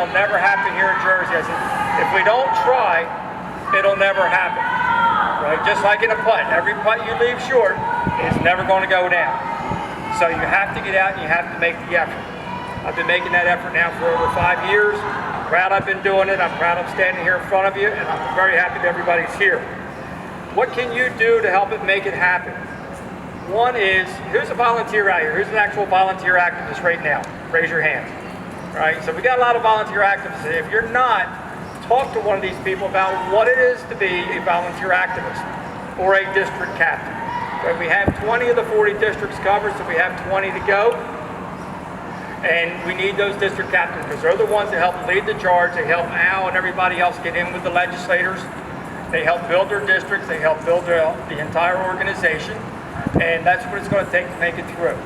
that'll never happen here in Jersey. I said, if we don't try, it'll never happen. Right? Just like in a putt, every putt you leave short is never going to go down. So you have to get out and you have to make the effort. I've been making that effort now for over 5 years. I'm proud I've been doing it. I'm proud I'm standing here in front of you, and I'm very happy that everybody's here. What can you do to help it make it happen? One is, who's a volunteer out here? Who's an actual volunteer activist right now? Raise your hand. Right? So we got a lot of volunteer activists. If you're not, talk to one of these people about what it is to be a volunteer activist or a district captain. Right? We have 20 of the 40 districts covered, so we have 20 to go. And we need those district captains because they're the ones that help lead the charge. They help Al and everybody else get in with the legislators. They help build their districts. They help build the entire organization. And that's what it's going to take to make it through.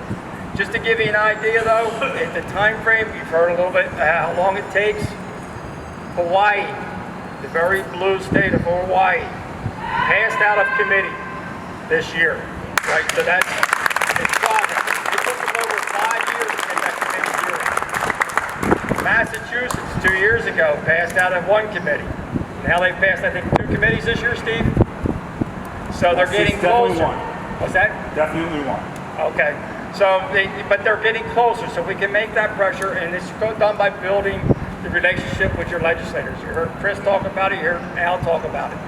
Just to give you an idea though, at the time frame, you've heard a little bit how long it takes. Hawaii, the very blue state of Hawaii, passed out of committee this year. Right, so that's it's progress. It took them over 5 years to get that committee hearing. Massachusetts 2 years ago passed out of one committee. Now they've passed, I think, 2 committees this year, Steve. So they're getting closer. What's that? Definitely one. Okay. So, but they're getting closer, so we can make that pressure, and it's done by building the relationship with your legislators. You heard Chris talk about it, you heard Al talk about it.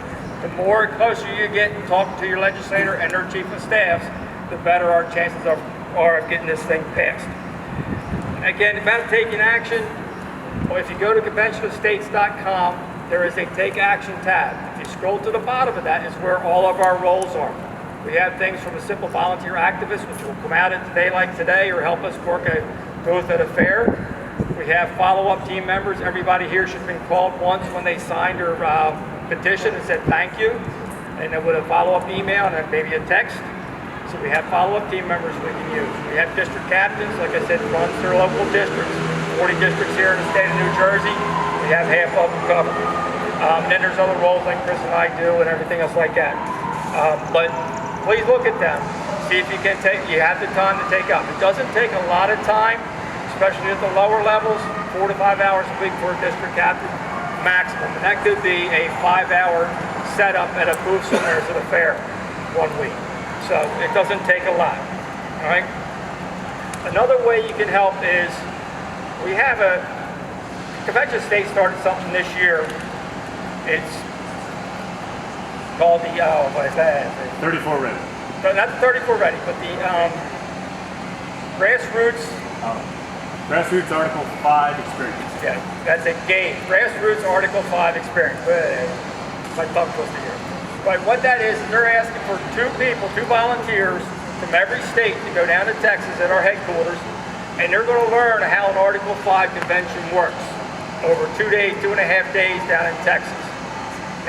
The more closer you get in talking to your legislator and their chief of staffs, the better our chances are of getting this thing passed. Again, about taking action, well, if you go to conventionofstates.com, there is a Take Action tab. If you scroll to the bottom of that is where all of our roles are. We have things from a simple volunteer activist, which will come out in today like today or help us work a booth at a fair. We have follow-up team members. Everybody here should have been called once when they signed their petition and said thank you, and then with a follow-up email and then maybe a text. So we have follow-up team members we can use. We have district captains, like I said, runs their local districts. 40 districts here in the state of New Jersey. We have half of them covered. Then there's other roles like Chris and I do and everything else like that. But please look at them. See if you can you have the time to take up. It doesn't take a lot of time, especially at the lower levels, 4 to 5 hours a week for a district captain, maximum. And that could be a 5-hour setup at a booth somewhere at a fair 1 week. So it doesn't take a lot, all right? Another way you can help is we have Convention of States started something this year. It's called the, what is that? 34 ready. No, not the 34 ready, but the grassroots. Grassroots Article 5 experience. Yeah, that's a game. Grassroots Article 5 experience. My tongue twisted here. But what that is they're asking for 2 people, 2 volunteers from every state to go down to Texas at our headquarters, and they're going to learn how an Article 5 convention works over 2 days, 2.5 days down in Texas.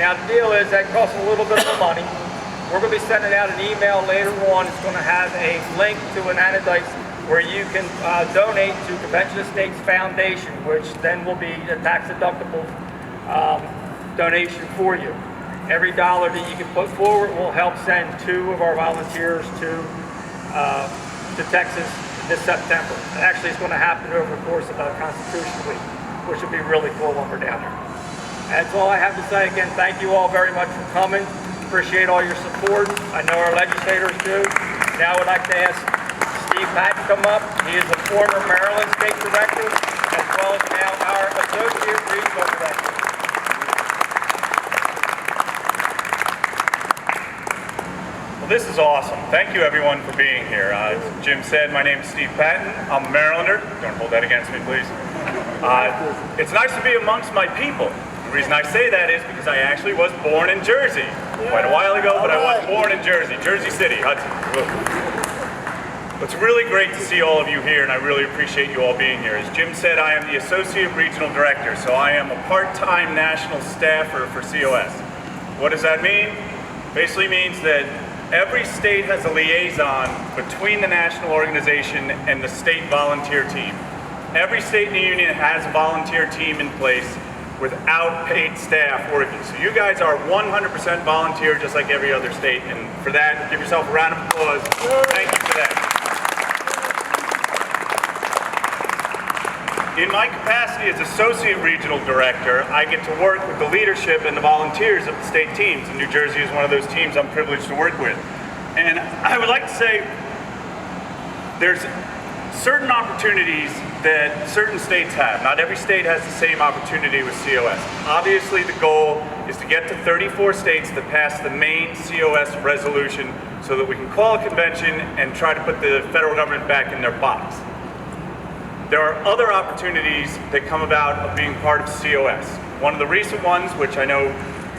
Now the deal is that costs a little bit of money. We're going to be sending out an email later on. It's going to have a link to an anodice where you can donate to Convention of States Foundation, which then will be a tax-deductible donation for you. Every dollar that you can put forward will help send 2 of our volunteers to Texas this September. And actually, it's going to happen over the course of Constitution Week, which will be really cool when we're down there. That's all I have to say. Again, thank you all very much for coming. Appreciate all your support. I know our legislators do. Now I would like to ask Steve Patten to come up. He is a former Maryland State Director, as well as now our Associate Regional Director. Well, this is awesome. Thank you, everyone, for being here. As Jim said, my name is Steve Patten. I'm a Marylander. Don't hold that against me, please. It's nice to be amongst my people. The reason I say that is because I actually was born in Jersey quite a while ago, but I was born in Jersey, Jersey City, Hudson. It's really great to see all of you here, and I really appreciate you all being here. As Jim said, I am the Associate Regional Director, so I am a part-time national staffer for COS. What does that mean? Basically means that every state has a liaison between the national organization and the state volunteer team. Every state in the union has a volunteer team in place without paid staff working. So you guys are 100% volunteer, just like every other state. And for that, give yourself a round of applause. Thank you for that. In my capacity as Associate Regional Director, I get to work with the leadership and the volunteers of the state teams, and New Jersey is one of those teams I'm privileged to work with. And I would like to say there's certain opportunities that certain states have. Not every state has the same opportunity with COS. Obviously, the goal is to get to 34 states that pass the main COS resolution so that we can call a convention and try to put the federal government back in their box. There are other opportunities that come about of being part of COS. One of the recent ones, which I know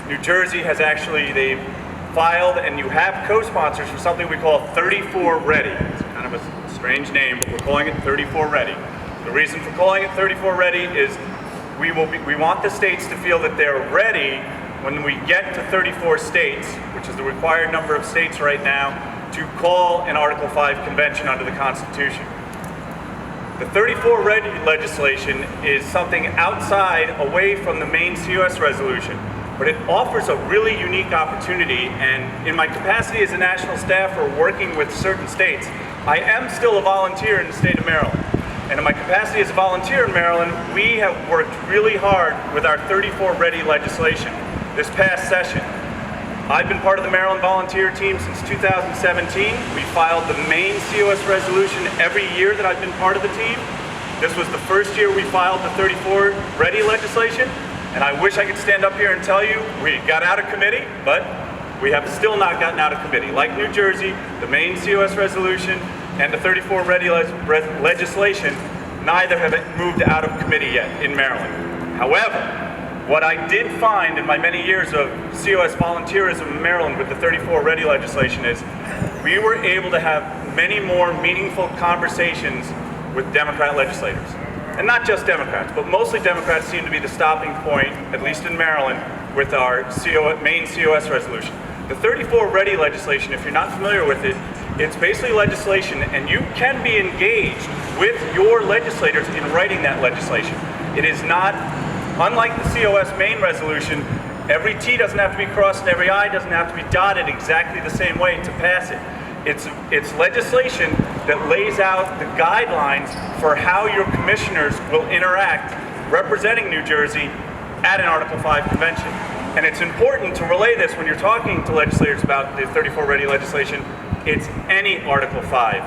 New Jersey has actually, they've filed, and you have co-sponsors for something we call 34 Ready. It's kind of a strange name, but we're calling it 34 Ready. The reason for calling it 34 Ready is we want the states to feel that they're ready when we get to 34 states, which is the required number of states right now, to call an Article 5 convention under the Constitution. The 34 Ready legislation is something outside, away from the main COS resolution, but it offers a really unique opportunity, and in my capacity as a national staffer working with certain states, I am still a volunteer in the state of Maryland. And in my capacity as a volunteer in Maryland, we have worked really hard with our 34 Ready legislation this past session. I've been part of the Maryland volunteer team since 2017. We filed the main COS resolution every year that I've been part of the team. This was the first year we filed the 34 Ready legislation, and I wish I could stand up here and tell you we got out of committee, but we have still not gotten out of committee. Like New Jersey, the main COS resolution and the 34 Ready legislation, neither have moved out of committee yet in Maryland. However, what I did find in my many years of COS volunteerism in Maryland with the 34 Ready legislation is we were able to have many more meaningful conversations with Democrat legislators. And not just Democrats, but mostly Democrats seem to be the stopping point, at least in Maryland, with our main COS resolution. The 34 Ready legislation, if you're not familiar with it, it's basically legislation, and you can be engaged with your legislators in writing that legislation. It is not, unlike the COS main resolution, every T doesn't have to be crossed and every I doesn't have to be dotted exactly the same way to pass it. It's legislation that lays out the guidelines for how your commissioners will interact representing New Jersey at an Article 5 convention. And it's important to relay this when you're talking to legislators about the 34 Ready legislation. It's any Article 5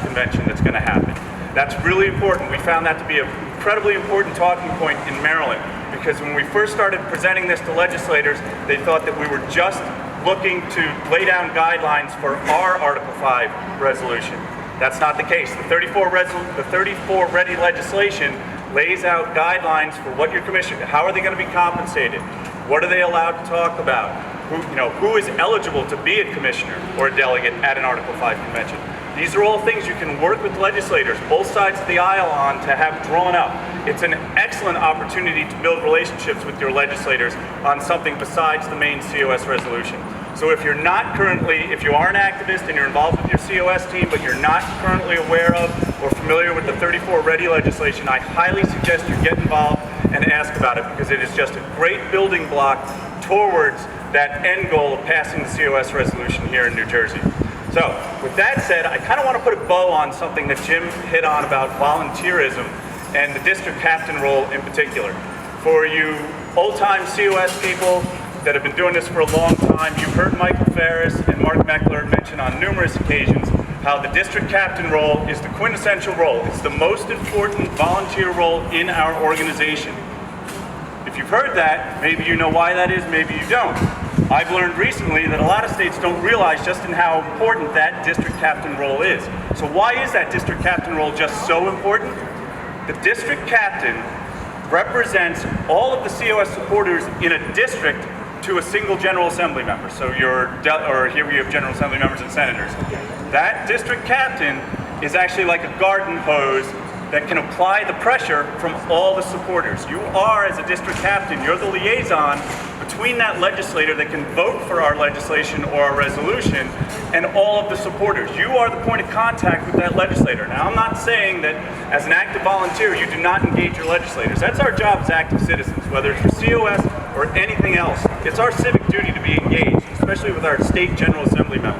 convention that's going to happen. That's really important. We found that to be an incredibly important talking point in Maryland, because when we first started presenting this to legislators, they thought that we were just looking to lay down guidelines for our Article 5 resolution. That's not the case. The 34 Ready legislation lays out guidelines for what your commissioner, how are they going to be compensated? What are they allowed to talk about? Who is eligible to be a commissioner or a delegate at an Article 5 convention? These are all things you can work with legislators, both sides of the aisle, on to have drawn up. It's an excellent opportunity to build relationships with your legislators on something besides the main COS resolution. So if you are an activist and you're involved with your COS team, but you're not currently aware of or familiar with the 34 Ready legislation, I highly suggest you get involved and ask about it, because it is just a great building block towards that end goal of passing the COS resolution here in New Jersey. So, with that said, I kind of want to put a bow on something that Jim hit on about volunteerism and the district captain role in particular. For you old-time COS people that have been doing this for a long time, you've heard Michael Ferris and Mark Meckler mention on numerous occasions how the district captain role is the quintessential role. It's the most important volunteer role in our organization. If you've heard that, maybe you know why that is, maybe you don't. I've learned recently that a lot of states don't realize just in how important that district captain role is. So why is that district captain role just so important? The district captain represents all of the COS supporters in a district to a single General Assembly member. So here we have General Assembly members and senators. That district captain is actually like a garden hose that can apply the pressure from all the supporters. You are, as a district captain, you're the liaison between that legislator that can vote for our legislation or our resolution and all of the supporters. You are the point of contact with that legislator. Now, I'm not saying that as an active volunteer you do not engage your legislators. That's our job as active citizens, whether it's for COS or anything else. It's our civic duty to be engaged, especially with our state General Assembly members.